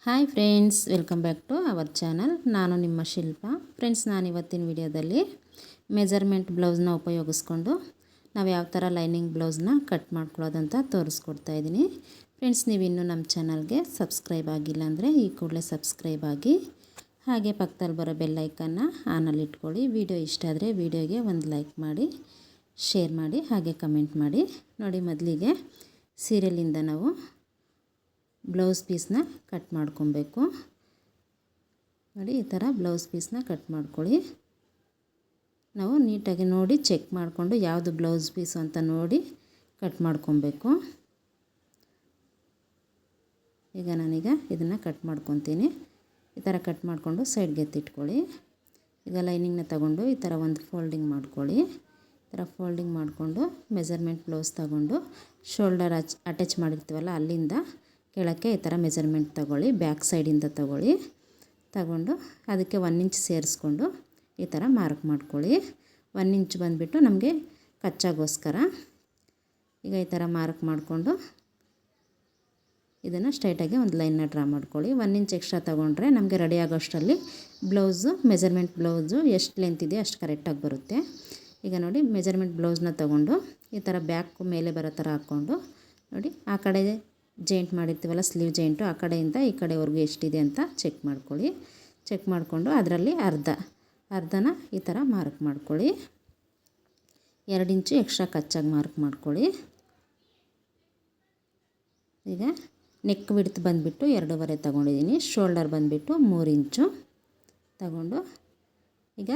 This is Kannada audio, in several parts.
Hi friends, welcome back to our channel. ನಾನು ನಿಮ್ಮ ಶಿಲ್ಪ. ಫ್ರೆಂಡ್ಸ್, ನಾನು ಇವತ್ತಿನ ವಿಡಿಯೋದಲ್ಲಿ ಮೆಜರ್ಮೆಂಟ್ ಬ್ಲೌಸ್ನ ಉಪಯೋಗಿಸ್ಕೊಂಡು ನಾವು ಯಾವ ಥರ ಲೈನಿಂಗ್ ಬ್ಲೌಸ್ನ ಕಟ್ ಮಾಡ್ಕೊಳ್ಳೋದಂತ ತೋರಿಸ್ಕೊಡ್ತಾ ಇದ್ದೀನಿ. ಫ್ರೆಂಡ್ಸ್, ನೀವು ಇನ್ನೂ ನಮ್ಮ ಚಾನಲ್ಗೆ ಸಬ್ಸ್ಕ್ರೈಬ್ ಆಗಿಲ್ಲ ಅಂದರೆ ಈ ಕೂಡಲೇ ಸಬ್ಸ್ಕ್ರೈಬ್ ಆಗಿ, ಹಾಗೆ ಪಕ್ಕದಲ್ಲಿ ಬರೋ ಬೆಲ್ ಐಕನ್ನ ಆನಲ್ಲಿ ಇಟ್ಕೊಳ್ಳಿ. ವಿಡಿಯೋ ಇಷ್ಟ ಆದರೆ ವಿಡಿಯೋಗೆ ಒಂದು ಲೈಕ್ ಮಾಡಿ, ಶೇರ್ ಮಾಡಿ, ಹಾಗೆ ಕಮೆಂಟ್ ಮಾಡಿ. ನೋಡಿ, ಮೊದಲಿಗೆ ಸೀರಿಯಲಿಂದ ನಾವು ಬ್ಲೌಸ್ ಪೀಸ್ನ ಕಟ್ ಮಾಡ್ಕೊಬೇಕು. ನೋಡಿ, ಈ ಥರ ಬ್ಲೌಸ್ ಪೀಸ್ನ ಕಟ್ ಮಾಡ್ಕೊಳ್ಳಿ. ನಾವು ನೀಟಾಗಿ ನೋಡಿ ಚೆಕ್ ಮಾಡಿಕೊಂಡು ಯಾವುದು ಬ್ಲೌಸ್ ಪೀಸು ಅಂತ ನೋಡಿ ಕಟ್ ಮಾಡ್ಕೊಬೇಕು. ಈಗ ನಾನೀಗ ಇದನ್ನು ಕಟ್ ಮಾಡ್ಕೊತೀನಿ. ಈ ಥರ ಕಟ್ ಮಾಡಿಕೊಂಡು ಸೈಡ್ಗೆ ಎತ್ತಿಟ್ಕೊಳ್ಳಿ. ಈಗ ಲೈನಿಂಗ್ನ ತಗೊಂಡು ಈ ಥರ ಒಂದು ಫೋಲ್ಡಿಂಗ್ ಮಾಡ್ಕೊಳ್ಳಿ. ಈ ಥರ ಫೋಲ್ಡಿಂಗ್ ಮಾಡಿಕೊಂಡು ಮೆಜರ್ಮೆಂಟ್ ಬ್ಲೌಸ್ ತಗೊಂಡು ಶೋಲ್ಡರ್ ಅಟ್ಯಾಚ್ ಮಾಡಿರ್ತೀವಲ್ಲ ಅಲ್ಲಿಂದ ಕೆಳಕ್ಕೆ ಈ ಥರ ಮೆಜರ್ಮೆಂಟ್ ತಗೊಳ್ಳಿ. ಬ್ಯಾಕ್ ಸೈಡಿಂದ ತಗೊಂಡು ಅದಕ್ಕೆ 1 ಇಂಚ್ ಸೇರಿಸ್ಕೊಂಡು ಈ ಥರ ಮಾರ್ಕ್ ಮಾಡ್ಕೊಳ್ಳಿ. 1 ಇಂಚ್ ಬಂದುಬಿಟ್ಟು ನಮಗೆ ಕಚ್ಚಾಗೋಸ್ಕರ. ಈಗ ಈ ಥರ ಮಾರ್ಕ್ ಮಾಡಿಕೊಂಡು ಇದನ್ನು ಸ್ಟ್ರೈಟಾಗಿ ಒಂದು ಲೈನ್ನ ಡ್ರಾ ಮಾಡ್ಕೊಳ್ಳಿ. 1 ಇಂಚ್ ಎಕ್ಸ್ಟ್ರಾ ತೊಗೊಂಡ್ರೆ ನಮಗೆ ರೆಡಿ ಆಗೋಷ್ಟರಲ್ಲಿ ಮೆಜರ್ಮೆಂಟ್ ಬ್ಲೌಸು ಎಷ್ಟು ಲೆಂತ್ ಇದೆಯೋ ಅಷ್ಟು ಕರೆಕ್ಟಾಗಿ ಬರುತ್ತೆ. ಈಗ ನೋಡಿ, ಮೆಜರ್ಮೆಂಟ್ ಬ್ಲೌಸ್ನ ತೊಗೊಂಡು ಈ ಥರ ಬ್ಯಾಕ್ ಮೇಲೆ ಬರೋ ಥರ ಹಾಕ್ಕೊಂಡು ನೋಡಿ, ಆ ಕಡೆ ಜಾಯಿಂಟ್ ಮಾಡಿರ್ತೀವಲ್ಲ ಸ್ಲೀವ್ ಜಾಯಿಂಟು, ಆ ಕಡೆಯಿಂದ ಈ ಕಡೆವರೆಗೂ ಎಷ್ಟಿದೆ ಅಂತ ಚೆಕ್ ಮಾಡ್ಕೊಳ್ಳಿ. ಚೆಕ್ ಮಾಡಿಕೊಂಡು ಅದರಲ್ಲಿ ಅರ್ಧನ ಈ ಥರ ಮಾರ್ಕ್ ಮಾಡ್ಕೊಳ್ಳಿ. 2 ಇಂಚು ಎಕ್ಸ್ಟ್ರಾ ಕಚ್ಚಾಗಿ ಮಾರ್ಕ್ ಮಾಡ್ಕೊಳ್ಳಿ. ಈಗ ನೆಕ್ ವಿಡ್ತ್ ಬಂದುಬಿಟ್ಟು 2.5 ತೊಗೊಂಡಿದ್ದೀನಿ. ಶೋಲ್ಡರ್ ಬಂದುಬಿಟ್ಟು 3 ಇಂಚು ತಗೊಂಡು ಈಗ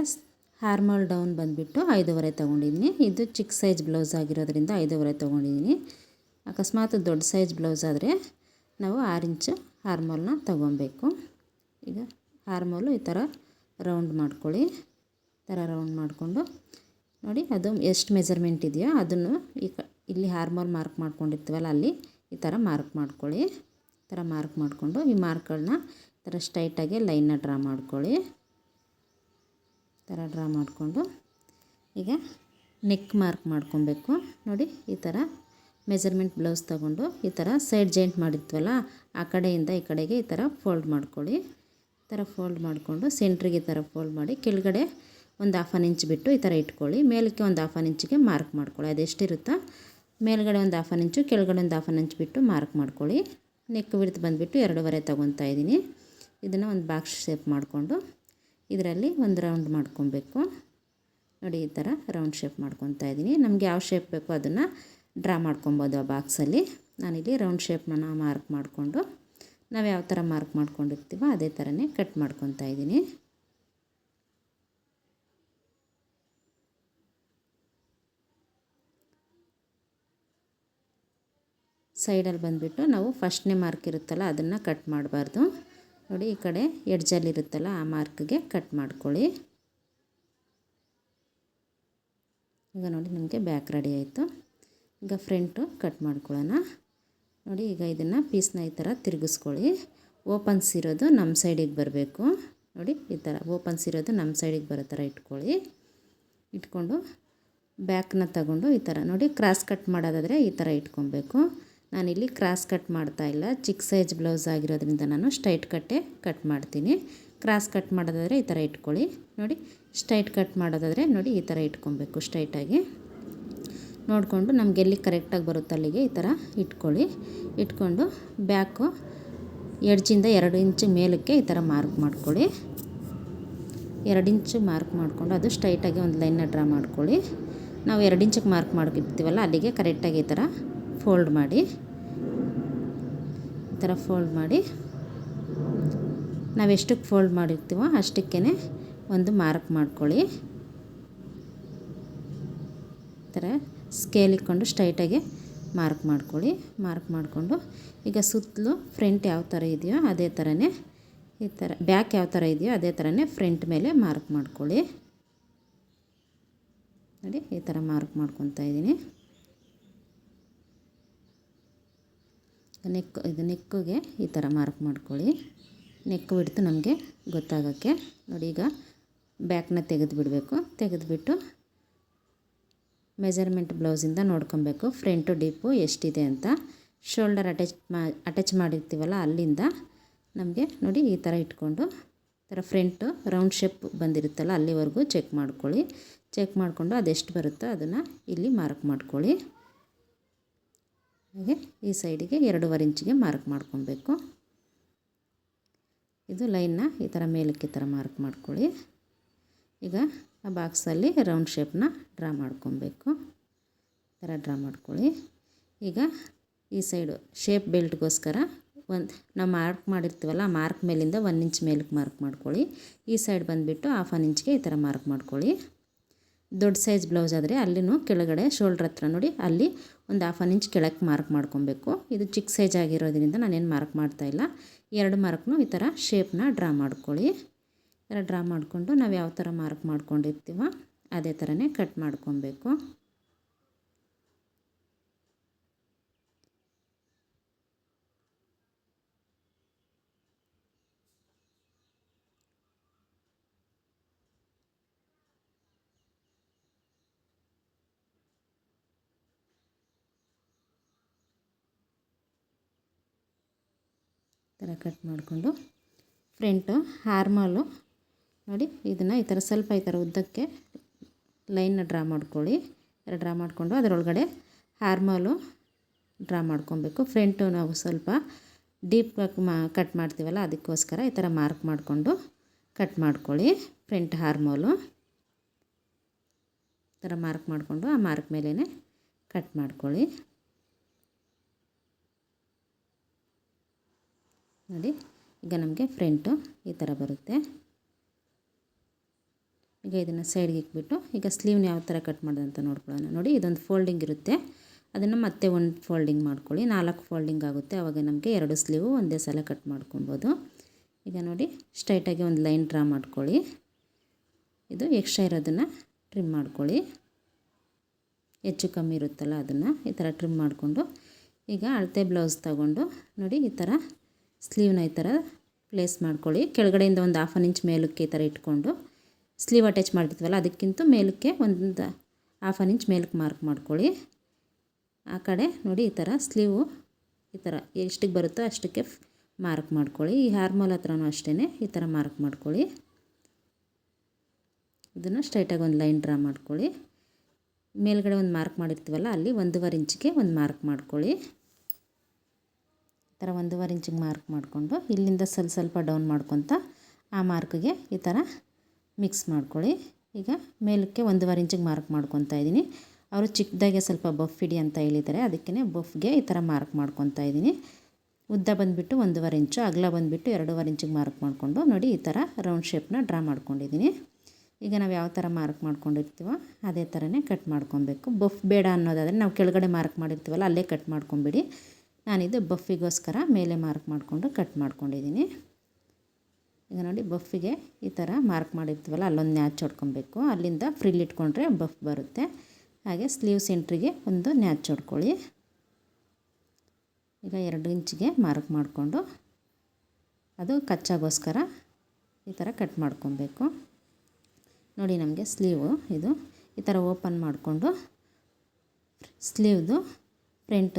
ಹಾರ್ಮೋಲ್ ಡೌನ್ ಬಂದುಬಿಟ್ಟು 5.5 ತೊಗೊಂಡಿದ್ದೀನಿ. ಇದು ಚಿಕ್ಕ ಸೈಜ್ ಬ್ಲೌಸ್ ಆಗಿರೋದ್ರಿಂದ 5.5 ತೊಗೊಂಡಿದ್ದೀನಿ. ಅಕಸ್ಮಾತ್ ದೊಡ್ಡ ಸೈಜ್ ಬ್ಲೌಸ್ ಆದರೆ ನಾವು 6 ಇಂಚು ಹಾರ್ಮೋಲ್ನ ತೊಗೊಬೇಕು. ಈಗ ಹಾರ್ಮೋಲು ಈ ಥರ ರೌಂಡ್ ಮಾಡ್ಕೊಳ್ಳಿ. ಈ ಥರ ರೌಂಡ್ ಮಾಡಿಕೊಂಡು ನೋಡಿ, ಅದು ಎಷ್ಟು ಮೆಜರ್ಮೆಂಟ್ ಇದೆಯೋ ಅದನ್ನು ಇಲ್ಲಿ ಹಾರ್ಮೋಲ್ ಮಾರ್ಕ್ ಮಾಡ್ಕೊಂಡಿರ್ತೀವಲ್ಲ ಅಲ್ಲಿ ಈ ಥರ ಮಾರ್ಕ್ ಮಾಡ್ಕೊಳ್ಳಿ. ಈ ಥರ ಮಾರ್ಕ್ ಮಾಡಿಕೊಂಡು ಈ ಮಾರ್ಕ್ಗಳನ್ನ ಈ ಥರ ಸ್ಟ್ರೈಟಾಗಿ ಲೈನ್ನ ಡ್ರಾ ಮಾಡ್ಕೊಳ್ಳಿ. ಈ ಥರ ಡ್ರಾ ಮಾಡಿಕೊಂಡು ಈಗ ನೆಕ್ ಮಾರ್ಕ್ ಮಾಡ್ಕೊಬೇಕು. ನೋಡಿ, ಈ ಥರ ಮೆಜರ್ಮೆಂಟ್ ಬ್ಲೌಸ್ ತಗೊಂಡು ಈ ಥರ ಸೈಡ್ ಜಾಯಿಂಟ್ ಮಾಡಿರ್ತೀವಲ್ಲ ಆ ಕಡೆಯಿಂದ ಈ ಕಡೆಗೆ ಈ ಥರ ಫೋಲ್ಡ್ ಮಾಡ್ಕೊಳ್ಳಿ. ಈ ಥರ ಫೋಲ್ಡ್ ಮಾಡಿಕೊಂಡು ಸೆಂಟ್ರಿಗೆ ಈ ಥರ ಫೋಲ್ಡ್ ಮಾಡಿ ಕೆಳಗಡೆ ಒಂದು 1/2 ಇಂಚ್ ಬಿಟ್ಟು ಈ ಥರ ಇಟ್ಕೊಳ್ಳಿ. ಮೇಲಕ್ಕೆ ಒಂದು 1/2 ಇಂಚಿಗೆ ಮಾರ್ಕ್ ಮಾಡ್ಕೊಳ್ಳಿ. ಅದೆಷ್ಟಿರುತ್ತೋ ಮೇಲ್ಗಡೆ ಒಂದು 1/2 ಇಂಚು, ಕೆಳಗಡೆ ಒಂದು 1/2 ಇಂಚ್ ಬಿಟ್ಟು ಮಾರ್ಕ್ ಮಾಡ್ಕೊಳ್ಳಿ. ನೆಕ್ ವಿಡ್ತ್ ಬಂದುಬಿಟ್ಟು 2.5 ತೊಗೊತಾ ಇದ್ದೀನಿ. ಇದನ್ನು ಒಂದು ಬಾಕ್ಸ್ ಶೇಪ್ ಮಾಡಿಕೊಂಡು ಇದರಲ್ಲಿ ಒಂದು ರೌಂಡ್ ಮಾಡ್ಕೊಬೇಕು. ನೋಡಿ, ಈ ಥರ ರೌಂಡ್ ಶೇಪ್ ಮಾಡ್ಕೊತಾ ಇದ್ದೀನಿ. ನಮಗೆ ಯಾವ ಶೇಪ್ ಬೇಕೋ ಅದನ್ನು ಡ್ರಾ ಮಾಡ್ಕೊಬೋದು ಆ ಬಾಕ್ಸಲ್ಲಿ. ನಾನಿಲ್ಲಿ ರೌಂಡ್ ಶೇಪ್ನ ಮಾರ್ಕ್ ಮಾಡಿಕೊಂಡು ನಾವು ಯಾವ ಥರ ಮಾರ್ಕ್ ಮಾಡ್ಕೊಂಡಿರ್ತೀವೋ ಅದೇ ಥರನೇ ಕಟ್ ಮಾಡ್ಕೊತಾ ಇದ್ದೀನಿ. ಸೈಡಲ್ಲಿ ಬಂದುಬಿಟ್ಟು ನಾವು ಫಸ್ಟ್ನೇ ಮಾರ್ಕ್ ಇರುತ್ತಲ್ಲ ಅದನ್ನು ಕಟ್ ಮಾಡಬಾರ್ದು. ನೋಡಿ, ಈ ಕಡೆ ಎಡ್ಜಲ್ಲಿ ಇರುತ್ತಲ್ಲ ಆ ಮಾರ್ಕ್ಗೆ ಕಟ್ ಮಾಡ್ಕೊಳ್ಳಿ. ಈಗ ನೋಡಿ, ನಮಗೆ ಬ್ಯಾಕ್ ರೆಡಿ ಆಯಿತು. ಈಗ ಫ್ರಂಟು ಕಟ್ ಮಾಡ್ಕೊಳ್ಳೋಣ. ನೋಡಿ, ಈಗ ಇದನ್ನು ಪೀಸ್ನ ಈ ಥರ ತಿರುಗಿಸ್ಕೊಳ್ಳಿ. ಓಪನ್ಸ್ ಇರೋದು ನಮ್ಮ ಸೈಡಿಗೆ ಬರಬೇಕು. ನೋಡಿ, ಈ ಥರ ಓಪನ್ಸ್ ಇರೋದು ನಮ್ಮ ಸೈಡಿಗೆ ಬರೋ ಥರ ಇಟ್ಕೊಂಡು ಬ್ಯಾಕ್ನ ತಗೊಂಡು ಈ ಥರ ನೋಡಿ, ಕ್ರಾಸ್ ಕಟ್ ಮಾಡೋದಾದರೆ ಈ ಥರ ಇಟ್ಕೊಬೇಕು. ನಾನಿಲ್ಲಿ ಕ್ರಾಸ್ ಕಟ್ ಮಾಡ್ತಾಯಿಲ್ಲ. ಚಿಕ್ಕ ಸೈಜ್ ಬ್ಲೌಸ್ ಆಗಿರೋದ್ರಿಂದ ನಾನು ಸ್ಟ್ರೈಟ್ ಕಟ್ಟೆ ಕಟ್ ಮಾಡ್ತೀನಿ. ಕ್ರಾಸ್ ಕಟ್ ಮಾಡೋದಾದರೆ ಈ ಥರ ಇಟ್ಕೊಳ್ಳಿ. ನೋಡಿ, ಸ್ಟ್ರೈಟ್ ಕಟ್ ಮಾಡೋದಾದರೆ ನೋಡಿ ಈ ಥರ ಇಟ್ಕೊಬೇಕು. ಸ್ಟ್ರೈಟಾಗಿ ನೋಡಿಕೊಂಡು ನಮಗೆ ಎಲ್ಲಿ ಕರೆಕ್ಟಾಗಿ ಬರುತ್ತೆ ಅಲ್ಲಿಗೆ ಈ ಥರ ಇಟ್ಕೊಂಡು ಬ್ಯಾಕು ಎಡ್ಜಿಂದ 2 ಇಂಚು ಮೇಲಕ್ಕೆ ಈ ಥರ ಮಾರ್ಕ್ ಮಾಡ್ಕೊಳ್ಳಿ. 2 ಇಂಚು ಮಾರ್ಕ್ ಮಾಡಿಕೊಂಡು ಅದು ಸ್ಟ್ರೈಟಾಗಿ ಒಂದು ಲೈನ್ನ ಡ್ರಾ ಮಾಡ್ಕೊಳ್ಳಿ. ನಾವು 2 ಇಂಚಿಗೆ ಮಾರ್ಕ್ ಮಾಡಿರ್ತೀವಲ್ಲ ಅಲ್ಲಿಗೆ ಕರೆಕ್ಟಾಗಿ ಈ ಥರ ಫೋಲ್ಡ್ ಮಾಡಿ ನಾವು ಎಷ್ಟಕ್ಕೆ ಫೋಲ್ಡ್ ಮಾಡಿರ್ತೀವೋ ಅಷ್ಟಕ್ಕೇ ಒಂದು ಮಾರ್ಕ್ ಮಾಡ್ಕೊಳ್ಳಿ. ಈ ಥರ ಸ್ಕೇಲ್ ಇಟ್ಕೊಂಡು ಸ್ಟ್ರೈಟಾಗಿ ಮಾರ್ಕ್ ಮಾಡ್ಕೊಳ್ಳಿ. ಮಾರ್ಕ್ ಮಾಡಿಕೊಂಡು ಈಗ ಸುತ್ತಲೂ ಫ್ರಂಟ್ ಯಾವ ಥರ ಇದೆಯೋ ಅದೇ ಥರನೇ ಈ ಥರ ಬ್ಯಾಕ್ ಯಾವ ಥರ ಇದೆಯೋ ಅದೇ ಥರನೇ ಫ್ರಂಟ್ ಮೇಲೆ ಮಾರ್ಕ್ ಮಾಡ್ಕೊಳ್ಳಿ. ನೋಡಿ, ಈ ಥರ ಮಾರ್ಕ್ ಮಾಡ್ಕೊತಾ ಇದ್ದೀನಿ. ನೆಕ್ಕಿಗೆ ಈ ಥರ ಮಾರ್ಕ್ ಮಾಡ್ಕೊಳ್ಳಿ. ನೆಕ್ ಬಿಡ್ತು ನಮಗೆ ಗೊತ್ತಾಗೋಕ್ಕೆ. ನೋಡಿ, ಈಗ ಬ್ಯಾಕ್ನ ತೆಗೆದುಬಿಟ್ಟು ಮೆಜರ್ಮೆಂಟ್ ಬ್ಲೌಸಿಂದ ನೋಡ್ಕೊಬೇಕು ಫ್ರಂಟು ಡೀಪು ಎಷ್ಟಿದೆ ಅಂತ. ಶೋಲ್ಡರ್ ಅಟ್ಯಾಚ್ ಮಾಡಿರ್ತೀವಲ್ಲ ಅಲ್ಲಿಂದ ನಮಗೆ ನೋಡಿ ಈ ಥರ ಇಟ್ಕೊಂಡು ಈ ಥರ ಫ್ರಂಟು ರೌಂಡ್ ಶೇಪ್ ಬಂದಿರುತ್ತಲ್ಲ ಅಲ್ಲಿವರೆಗೂ ಚೆಕ್ ಮಾಡ್ಕೊಳ್ಳಿ. ಚೆಕ್ ಮಾಡಿಕೊಂಡು ಅದೆಷ್ಟು ಬರುತ್ತೋ ಅದನ್ನು ಇಲ್ಲಿ ಮಾರ್ಕ್ ಮಾಡ್ಕೊಳ್ಳಿ. ಹಾಗೆ ಈ ಸೈಡಿಗೆ 2.5 ಇಂಚಿಗೆ ಮಾರ್ಕ್ ಮಾಡ್ಕೊಬೇಕು. ಇದು ಲೈನ್ನ ಈ ಥರ ಮೇಲಕ್ಕೆ ಈ ಥರ ಮಾರ್ಕ್ ಮಾಡ್ಕೊಳ್ಳಿ. ಈಗ ಆ ಬಾಕ್ಸಲ್ಲಿ ರೌಂಡ್ ಶೇಪ್ನ ಡ್ರಾ ಮಾಡ್ಕೊಬೇಕು. ಈ ಥರ ಡ್ರಾ ಮಾಡ್ಕೊಳ್ಳಿ. ಈಗ ಈ ಸೈಡು ಶೇಪ್ ಬೆಲ್ಟ್ಗೋಸ್ಕರ ನಾವು ಮಾರ್ಕ್ ಮಾಡಿರ್ತೀವಲ್ಲ ಆ ಮಾರ್ಕ್ ಮೇಲಿಂದ 1 ಇಂಚ್ ಮೇಲಕ್ಕೆ ಮಾರ್ಕ್ ಮಾಡ್ಕೊಳ್ಳಿ. ಈ ಸೈಡ್ ಬಂದುಬಿಟ್ಟು 1/2 ಇಂಚ್ಗೆ ಈ ಥರ ಮಾರ್ಕ್ ಮಾಡ್ಕೊಳ್ಳಿ. ದೊಡ್ಡ ಸೈಜ್ ಬ್ಲೌಸ್ ಆದರೆ ಅಲ್ಲಿನೂ ಕೆಳಗಡೆ ಶೋಲ್ಡ್ರ್ ಹತ್ರ ನೋಡಿ ಅಲ್ಲಿ ಒಂದು 1/2 ಇಂಚ್ ಕೆಳಕ್ಕೆ ಮಾರ್ಕ್ ಮಾಡ್ಕೊಬೇಕು. ಇದು ಚಿಕ್ಕ ಸೈಜ್ ಆಗಿರೋದ್ರಿಂದ ನಾನೇನು ಮಾರ್ಕ್ ಮಾಡ್ತಾಯಿಲ್ಲ. 2 ಮಾರ್ಕ್ನು ಈ ಥರ ಶೇಪ್ನ ಡ್ರಾ ಮಾಡ್ಕೊಳ್ಳಿ. ಈ ಥರ ಡ್ರಾ ಮಾಡಿಕೊಂಡು ನಾವು ಯಾವ ಥರ ಮಾರ್ಕ್ ಮಾಡ್ಕೊಂಡಿರ್ತೀವೋ ಅದೇ ಥರನೇ ಕಟ್ ಮಾಡ್ಕೊಬೇಕು. ಥರ ಕಟ್ ಮಾಡಿಕೊಂಡು ಫ್ರಂಟು ಆರ್ಮಾಲು ನೋಡಿ ಇದನ್ನು ಈ ಥರ ಸ್ವಲ್ಪ ಈ ಥರ ಉದ್ದಕ್ಕೆ ಲೈನ್ನ ಡ್ರಾ ಮಾಡ್ಕೊಳ್ಳಿ. ಈ ಥರ ಡ್ರಾ ಮಾಡಿಕೊಂಡು ಅದರೊಳಗಡೆ ಆರ್ಮಾಲು ಡ್ರಾ ಮಾಡ್ಕೊಬೇಕು. ಫ್ರಂಟು ನಾವು ಸ್ವಲ್ಪ ಡೀಪಾಗಿ ಕಟ್ ಮಾಡ್ತೀವಲ್ಲ ಅದಕ್ಕೋಸ್ಕರ ಈ ಥರ ಮಾರ್ಕ್ ಮಾಡಿಕೊಂಡು ಕಟ್ ಮಾಡ್ಕೊಳ್ಳಿ. ಫ್ರಂಟ್ ಆರ್ಮಾಲು ಈ ಥರ ಮಾರ್ಕ್ ಮಾಡಿಕೊಂಡು ಆ ಮಾರ್ಕ್ ಮೇಲೇ ಕಟ್ ಮಾಡ್ಕೊಳ್ಳಿ. ನೋಡಿ ಈಗ ನಮಗೆ ಫ್ರಂಟು ಈ ಥರ ಬರುತ್ತೆ. ಈಗ ಇದನ್ನು ಸೈಡ್ಗೆ ಇಟ್ಬಿಟ್ಟು ಈಗ ಸ್ಲೀವ್ನ ಯಾವ ಥರ ಕಟ್ ಮಾಡೋದಂತ ನೋಡ್ಕೊಳ್ಳೋಣ. ನೋಡಿ ಇದೊಂದು ಫೋಲ್ಡಿಂಗ್ ಇರುತ್ತೆ, ಅದನ್ನು ಮತ್ತೆ ಒಂದು ಫೋಲ್ಡಿಂಗ್ ಮಾಡ್ಕೊಳ್ಳಿ. 4 ಫೋಲ್ಡಿಂಗ್ ಆಗುತ್ತೆ. ಆವಾಗ ನಮಗೆ 2 ಸ್ಲೀವು ಒಂದೇ ಸಲ ಕಟ್ ಮಾಡ್ಕೊಬೋದು. ಈಗ ನೋಡಿ ಸ್ಟ್ರೈಟಾಗಿ ಒಂದು ಲೈನ್ ಡ್ರಾ ಮಾಡ್ಕೊಳ್ಳಿ. ಇದು ಎಕ್ಸ್ಟ್ರಾ ಇರೋದನ್ನು ಟ್ರಿಮ್ ಮಾಡ್ಕೊಳ್ಳಿ. ಹೆಚ್ಚು ಕಮ್ಮಿ ಇರುತ್ತಲ್ಲ ಅದನ್ನು ಈ ಥರ ಟ್ರಿಮ್ ಮಾಡಿಕೊಂಡು ಈಗ ಅಳತೆ ಬ್ಲೌಸ್ ತಗೊಂಡು ನೋಡಿ ಈ ಥರ ಸ್ಲೀವ್ನ ಈ ಥರ ಪ್ಲೇಸ್ ಮಾಡ್ಕೊಳ್ಳಿ. ಕೆಳಗಡೆಯಿಂದ ಒಂದು 1/2 ಇಂಚ್ ಮೇಲಕ್ಕೆ ಈ ಥರ ಇಟ್ಕೊಂಡು ಸ್ಲೀವ್ ಅಟ್ಯಾಚ್ ಮಾಡಿರ್ತೀವಲ್ಲ ಅದಕ್ಕಿಂತ ಮೇಲಕ್ಕೆ ಒಂದು 1/2 ಇಂಚ್ ಮೇಲಕ್ಕೆ ಮಾರ್ಕ್ ಮಾಡ್ಕೊಳ್ಳಿ. ಆ ಕಡೆ ನೋಡಿ ಈ ಥರ ಸ್ಲೀವು ಈ ಥರ ಎಷ್ಟಿಗೆ ಬರುತ್ತೋ ಅಷ್ಟಕ್ಕೆ ಮಾರ್ಕ್ ಮಾಡ್ಕೊಳ್ಳಿ. ಈ ಆರ್ಮೋಲ್ ಹತ್ರನೂ ಅಷ್ಟೇ ಈ ಥರ ಮಾರ್ಕ್ ಮಾಡ್ಕೊಳ್ಳಿ. ಇದನ್ನು ಸ್ಟ್ರೈಟಾಗಿ ಒಂದು ಲೈನ್ ಡ್ರಾ ಮಾಡ್ಕೊಳ್ಳಿ. ಮೇಲ್ಗಡೆ ಒಂದು ಮಾರ್ಕ್ ಮಾಡಿರ್ತೀವಲ್ಲ ಅಲ್ಲಿ 1.5 ಇಂಚಿಗೆ ಒಂದು ಮಾರ್ಕ್ ಮಾಡ್ಕೊಳ್ಳಿ. ಈ ಥರ 1.5 ಇಂಚಿಗೆ ಮಾರ್ಕ್ ಮಾಡಿಕೊಂಡು ಇಲ್ಲಿಂದ ಸ್ವಲ್ಪ ಡೌನ್ ಮಾಡ್ಕೊತ ಆ ಮಾರ್ಕ್ಗೆ ಈ ಥರ ಮಿಕ್ಸ್ ಮಾಡ್ಕೊಳ್ಳಿ. ಈಗ ಮೇಲಕ್ಕೆ 1.5 ಇಂಚಿಗೆ ಮಾರ್ಕ್ ಮಾಡ್ಕೊತಾ ಇದ್ದೀನಿ. ಅವರು ಚಿಕ್ಕದಾಗೆ ಸ್ವಲ್ಪ ಬಫ್ ಇಡಿ ಅಂತ ಹೇಳಿದ್ದಾರೆ, ಅದಕ್ಕೇ ಬಫ್ಗೆ ಈ ಥರ ಮಾರ್ಕ್ ಮಾಡ್ಕೊತಾ ಇದ್ದೀನಿ. ಉದ್ದ ಬಂದುಬಿಟ್ಟು 1.5 ಇಂಚು, ಅಗಲ ಬಂದುಬಿಟ್ಟು 2.5 ಇಂಚಿಗೆ ಮಾರ್ಕ್ ಮಾಡಿಕೊಂಡು ನೋಡಿ ಈ ಥರ ರೌಂಡ್ ಶೇಪ್ನ ಡ್ರಾ ಮಾಡ್ಕೊಂಡಿದ್ದೀನಿ. ಈಗ ನಾವು ಯಾವ ಥರ ಮಾರ್ಕ್ ಮಾಡ್ಕೊಂಡಿರ್ತೀವೋ ಅದೇ ಥರನೇ ಕಟ್ ಮಾಡ್ಕೊಬೇಕು. ಬಫ್ ಬೇಡ ಅನ್ನೋದಾದರೆ ನಾವು ಕೆಳಗಡೆ ಮಾರ್ಕ್ ಮಾಡಿರ್ತೀವಲ್ಲ ಅಲ್ಲೇ ಕಟ್ ಮಾಡ್ಕೊಂಬಿಡಿ. ನಾನಿದು ಬಫಿಗೋಸ್ಕರ ಮೇಲೆ ಮಾರ್ಕ್ ಮಾಡಿಕೊಂಡು ಕಟ್ ಮಾಡ್ಕೊಂಡಿದ್ದೀನಿ. ಈಗ ನೋಡಿ ಬಫಿಗೆ ಈ ಥರ ಮಾರ್ಕ್ ಮಾಡಿರ್ತೀವಲ್ಲ ಅಲ್ಲೊಂದು ನ್ಯಾಚ್ ಹೊಡ್ಕೊಬೇಕು. ಅಲ್ಲಿಂದ ಫ್ರಿಲ್ ಇಟ್ಕೊಂಡ್ರೆ ಬಫ್ ಬರುತ್ತೆ. ಹಾಗೆ ಸ್ಲೀವ್ ಸೆಂಟ್ರಿಗೆ ಒಂದು ನ್ಯಾಚ್ ಹೊಡ್ಕೊಳ್ಳಿ. ಈಗ 2 ಇಂಚಿಗೆ ಮಾರ್ಕ್ ಮಾಡಿಕೊಂಡು ಅದು ಕಚ್ಚಾಗೋಸ್ಕರ ಈ ಥರ ಕಟ್ ಮಾಡ್ಕೊಬೇಕು. ನೋಡಿ ನಮಗೆ ಸ್ಲೀವು ಇದು ಈ ಥರ ಓಪನ್ ಮಾಡಿಕೊಂಡು ಸ್ಲೀವ್ದು ಫ್ರಂಟ್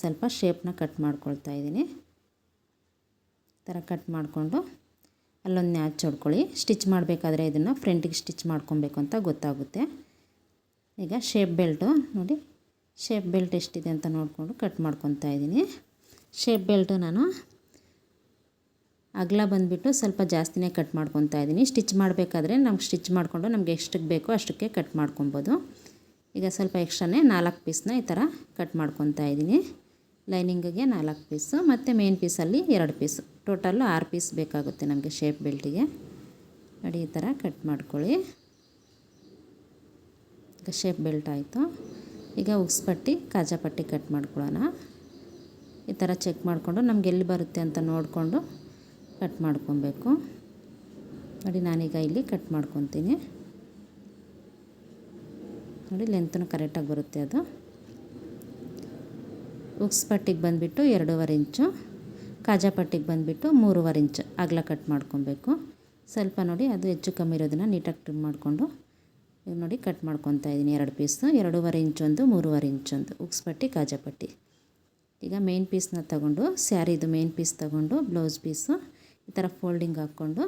ಸ್ವಲ್ಪ ಶೇಪ್ನ ಕಟ್ ಮಾಡ್ಕೊಳ್ತಾ ಇದ್ದೀನಿ. ಈ ಥರ ಕಟ್ ಮಾಡಿಕೊಂಡು ಅಲ್ಲೊಂದು ನ್ಯಾಚ್ ಹೊಡ್ಕೊಳ್ಳಿ. ಸ್ಟಿಚ್ ಮಾಡಬೇಕಾದ್ರೆ ಇದನ್ನು ಫ್ರಂಟಿಗೆ ಸ್ಟಿಚ್ ಮಾಡ್ಕೊಬೇಕು ಅಂತ ಗೊತ್ತಾಗುತ್ತೆ. ಈಗ ಶೇಪ್ ಬೆಲ್ಟು ನೋಡಿ ಶೇಪ್ ಬೆಲ್ಟ್ ಎಷ್ಟಿದೆ ಅಂತ ನೋಡಿಕೊಂಡು ಕಟ್ ಮಾಡ್ಕೊತಾ ಇದ್ದೀನಿ. ಶೇಪ್ ಬೆಲ್ಟು ನಾನು ಅಗಲ ಬಂದುಬಿಟ್ಟು ಸ್ವಲ್ಪ ಜಾಸ್ತಿನೇ ಕಟ್ ಮಾಡ್ಕೊತಾ ಇದ್ದೀನಿ. ಸ್ಟಿಚ್ ಮಾಡಬೇಕಾದ್ರೆ ನಮ್ಗೆ ಸ್ಟಿಚ್ ಮಾಡಿಕೊಂಡು ನಮಗೆ ಎಷ್ಟಕ್ಕೆ ಬೇಕೋ ಅಷ್ಟಕ್ಕೆ ಕಟ್ ಮಾಡ್ಕೊಬೋದು. ಈಗ ಸ್ವಲ್ಪ ಎಕ್ಸ್ಟ್ರಾನೇ 4 ಪೀಸ್ನ ಈ ಥರ ಕಟ್ ಮಾಡ್ಕೊತಾ ಇದ್ದೀನಿ. ಲೈನಿಂಗಿಗೆ 4 ಪೀಸು ಮತ್ತು ಮೇನ್ ಪೀಸಲ್ಲಿ 2 ಪೀಸು, ಟೋಟಲ್ಲು 6 ಪೀಸ್ ಬೇಕಾಗುತ್ತೆ ನಮಗೆ ಶೇಪ್ ಬೆಲ್ಟಿಗೆ. ನೋಡಿ ಈ ಥರ ಕಟ್ ಮಾಡ್ಕೊಳ್ಳಿ. ಈಗ ಶೇಪ್ ಬೆಲ್ಟ್ ಆಯಿತು. ಈಗ ಉಕ್ಸ್ ಪಟ್ಟಿ ಕಾಜಾ ಪಟ್ಟಿ ಕಟ್ ಮಾಡ್ಕೊಳ್ಳೋಣ. ಈ ಥರ ಚೆಕ್ ಮಾಡಿಕೊಂಡು ನಮ್ಗೆ ಎಲ್ಲಿ ಬರುತ್ತೆ ಅಂತ ನೋಡಿಕೊಂಡು ಕಟ್ ಮಾಡ್ಕೊಬೇಕು. ನೋಡಿ ನಾನೀಗ ಇಲ್ಲಿ ಕಟ್ ಮಾಡ್ಕೊತೀನಿ. ನೋಡಿ ಲೆಂತೂ ಕರೆಕ್ಟಾಗಿ ಬರುತ್ತೆ ಅದು. ಉಕ್ಸ್ ಪಟ್ಟಿಗೆ ಬಂದುಬಿಟ್ಟು 2.5 ಇಂಚು, ಕಾಜಾ ಪಟ್ಟಿಗೆ ಬಂದುಬಿಟ್ಟು 3.5 ಇಂಚು ಅಗಲ ಕಟ್ ಮಾಡ್ಕೊಬೇಕು. ಸ್ವಲ್ಪ ನೋಡಿ ಅದು ಹೆಚ್ಚು ಕಮ್ಮಿ ಇರೋದನ್ನು ನೀಟಾಗಿ ಟ್ರಿಮ್ ಮಾಡಿಕೊಂಡು ಈಗ ನೋಡಿ ಕಟ್ ಮಾಡ್ಕೊತಾ ಇದ್ದೀನಿ. 2 ಪೀಸು 2.5 ಇಂಚೊಂದು 3.5 ಇಂಚೊಂದು ಉಕ್ಸ್ ಪಟ್ಟಿ ಕಾಜಾ ಪಟ್ಟಿ. ಈಗ ಮೇನ್ ಪೀಸ್ನ ತಗೊಂಡು ಸ್ಯಾರಿದು ಮೇನ್ ಪೀಸ್ ತಗೊಂಡು ಬ್ಲೌಸ್ ಪೀಸು ಈ ಥರ ಫೋಲ್ಡಿಂಗ್ ಹಾಕ್ಕೊಂಡು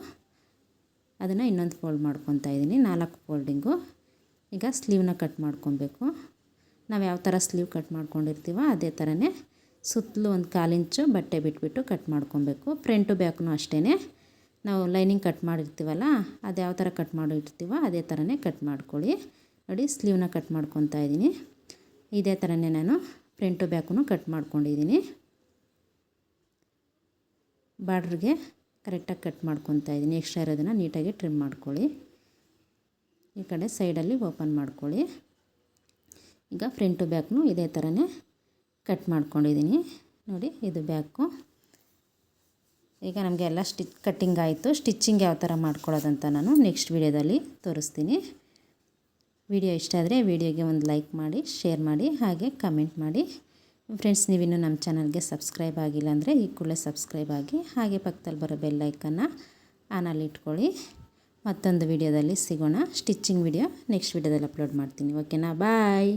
ಅದನ್ನು ಇನ್ನೊಂದು ಫೋಲ್ಡ್ ಮಾಡ್ಕೊತಾ ಇದ್ದೀನಿ, 4 ಫೋಲ್ಡಿಂಗು. ಈಗ ಸ್ಲೀವ್ನ ಕಟ್ ಮಾಡ್ಕೊಬೇಕು. ನಾವು ಯಾವ ಥರ ಸ್ಲೀವ್ ಕಟ್ ಮಾಡ್ಕೊಂಡಿರ್ತೀವೋ ಅದೇ ಥರನೇ ಸುತ್ತಲೂ ಒಂದು 1/4 ಇಂಚು ಬಟ್ಟೆ ಬಿಟ್ಬಿಟ್ಟು ಕಟ್ ಮಾಡ್ಕೊಬೇಕು. ಫ್ರಂಟು ಬ್ಯಾಕ್ನು ಅಷ್ಟೇ, ನಾವು ಲೈನಿಂಗ್ ಕಟ್ ಮಾಡಿರ್ತೀವಲ್ಲ ಅದು ಯಾವ ಥರ ಕಟ್ ಮಾಡಿರ್ತೀವೋ ಅದೇ ಥರನೇ ಕಟ್ ಮಾಡ್ಕೊಳ್ಳಿ. ನೋಡಿ ಸ್ಲೀವ್ನ ಕಟ್ ಮಾಡ್ಕೊತಾ ಇದ್ದೀನಿ. ಇದೇ ಥರನೇ ನಾನು ಫ್ರಂಟು ಬ್ಯಾಕೂ ಕಟ್ ಮಾಡ್ಕೊಂಡಿದ್ದೀನಿ. ಬಾರ್ಡ್ರಿಗೆ ಕರೆಕ್ಟಾಗಿ ಕಟ್ ಮಾಡ್ಕೊತಾ ಇದ್ದೀನಿ. ಎಕ್ಸ್ಟ್ರಾ ಇರೋದನ್ನು ನೀಟಾಗಿ ಟ್ರಿಮ್ ಮಾಡ್ಕೊಳ್ಳಿ. ಈ ಕಡೆ ಸೈಡಲ್ಲಿ ಓಪನ್ ಮಾಡ್ಕೊಳ್ಳಿ. ಈಗ ಫ್ರಂಟು ಬ್ಯಾಕ್ನು ಇದೇ ಥರನೇ ಕಟ್ ಮಾಡ್ಕೊಂಡಿದ್ದೀನಿ. ನೋಡಿ ಇದು ಬ್ಯಾಕು. ಈಗ ನಮಗೆ ಎಲ್ಲ ಕಟ್ಟಿಂಗ್ ಆಯಿತು. ಸ್ಟಿಚ್ಚಿಂಗ್ ಯಾವ ಥರ ಮಾಡ್ಕೊಳ್ಳೋದಂತ ನಾನು ನೆಕ್ಸ್ಟ್ ವೀಡಿಯೋದಲ್ಲಿ ತೋರಿಸ್ತೀನಿ. ವಿಡಿಯೋ ಇಷ್ಟ ಆದರೆ ವಿಡಿಯೋಗೆ ಒಂದು ಲೈಕ್ ಮಾಡಿ, ಶೇರ್ ಮಾಡಿ, ಹಾಗೆ ಕಮೆಂಟ್ ಮಾಡಿ. ಫ್ರೆಂಡ್ಸ್, ನೀವಿನ್ನೂ ನಮ್ಮ ಚಾನಲ್ಗೆ ಸಬ್ಸ್ಕ್ರೈಬ್ ಆಗಿಲ್ಲ ಅಂದರೆ ಈ ಕೂಡಲೇ ಸಬ್ಸ್ಕ್ರೈಬ್ ಆಗಿ, ಹಾಗೆ ಪಕ್ಕದಲ್ಲಿ ಬರೋ ಬೆಲ್ ಐಕನ್ನ ಆನಲ್ಲಿ ಇಟ್ಕೊಳ್ಳಿ. ಮತ್ತೊಂದು ವಿಡಿಯೋದಲ್ಲಿ ಸಿಗೋಣ. ಸ್ಟಿಚ್ಚಿಂಗ್ ವಿಡಿಯೋ ನೆಕ್ಸ್ಟ್ ವಿಡಿಯೋದಲ್ಲಿ ಅಪ್ಲೋಡ್ ಮಾಡ್ತೀನಿ. ಓಕೆನಾ? ಬಾಯ್.